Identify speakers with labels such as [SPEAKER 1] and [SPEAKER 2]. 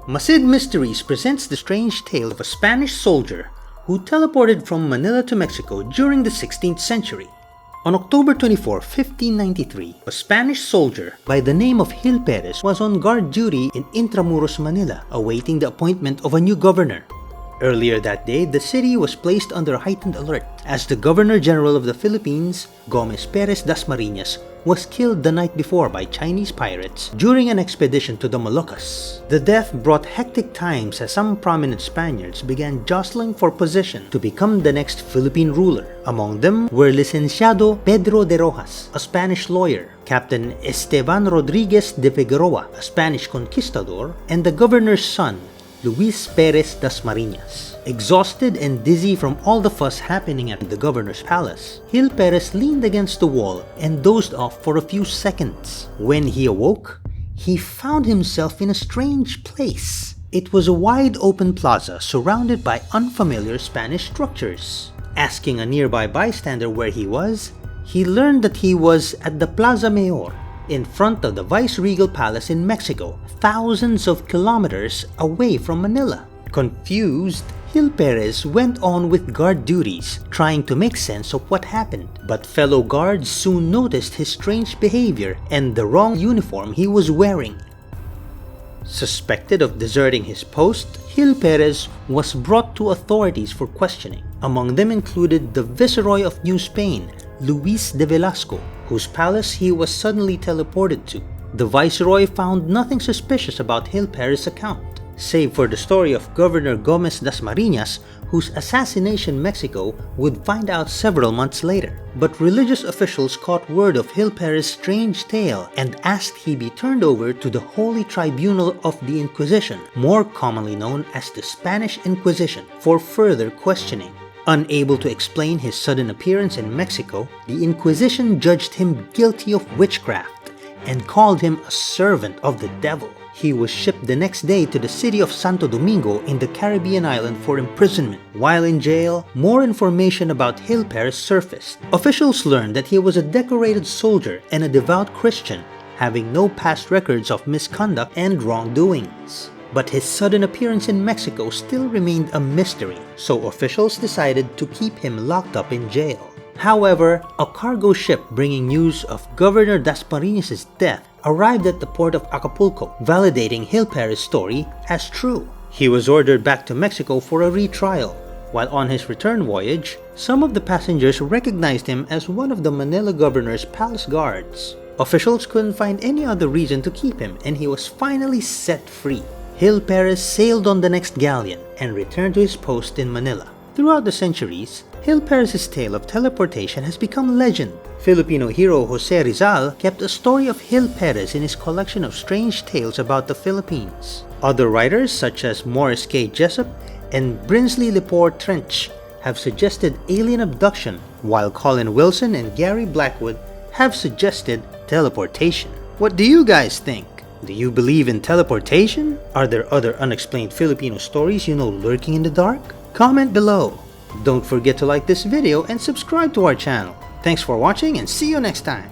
[SPEAKER 1] Masid Mysteries presents the strange tale of a Spanish soldier who teleported from Manila to Mexico during the 16th century. On October 24, 1593, a Spanish soldier by the name of Gil Perez was on guard duty in Intramuros Manila, awaiting the appointment of a new governor. Earlier that day, the city was placed under heightened alert as the Governor-General of the Philippines, Gomez Perez Dasmariñas, was killed the night before by Chinese pirates during an expedition to the Moluccas. The death brought hectic times as some prominent Spaniards began jostling for position to become the next Philippine ruler. Among them were Licenciado Pedro de Rojas, a Spanish lawyer, Captain Esteban Rodriguez de Figueroa, a Spanish conquistador, and the governor's son, Luis Perez Dasmariñas. Exhausted and dizzy from all the fuss happening at the governor's palace, Gil Perez leaned against the wall and dozed off for a few seconds. When he awoke, he found himself in a strange place. It was a wide open plaza surrounded by unfamiliar Spanish structures. Asking a nearby bystander where he was, he learned that he was at the Plaza Mejor, in front of the Viceregal Palace in Mexico, thousands of kilometers away from Manila. Confused, Gil Perez went on with guard duties, trying to make sense of what happened. But fellow guards soon noticed his strange behavior and the wrong uniform he was wearing. Suspected of deserting his post, Gil Perez was brought to authorities for questioning. Among them included the Viceroy of New Spain, Luis de Velasco, whose palace he was suddenly teleported to. The Viceroy found nothing suspicious about Gil Perez's account, save for the story of Governor Gomez Dasmariñas, whose assassination Mexico would find out several months later. But religious officials caught word of Gil Perez's strange tale and asked he be turned over to the Holy Tribunal of the Inquisition, more commonly known as the Spanish Inquisition, for further questioning. Unable to explain his sudden appearance in Mexico, the Inquisition judged him guilty of witchcraft and called him a servant of the devil. He was shipped the next day to the city of Santo Domingo in the Caribbean island for imprisonment. While in jail, more information about Gil Perez surfaced. Officials learned that he was a decorated soldier and a devout Christian, having no past records of misconduct and wrongdoings. But his sudden appearance in Mexico still remained a mystery, so officials decided to keep him locked up in jail. However, a cargo ship bringing news of Governor Dasmariñas' death arrived at the port of Acapulco, validating Gil Perez's story as true. He was ordered back to Mexico for a retrial. While on his return voyage, some of the passengers recognized him as one of the Manila governor's palace guards. Officials couldn't find any other reason to keep him, and he was finally set free. Gil Perez sailed on the next galleon and returned to his post in Manila. Throughout the centuries, Gil Perez's tale of teleportation has become legend. Filipino hero Jose Rizal kept a story of Gil Perez in his collection of strange tales about the Philippines. Other writers such as Morris K. Jessup and Brinsley Lepore Trench have suggested alien abduction, while Colin Wilson and Gary Blackwood have suggested teleportation. What do you guys think? Do you believe in teleportation? Are there other unexplained Filipino stories you know lurking in the dark? Comment below. Don't forget to like this video and subscribe to our channel. Thanks for watching and see you next time.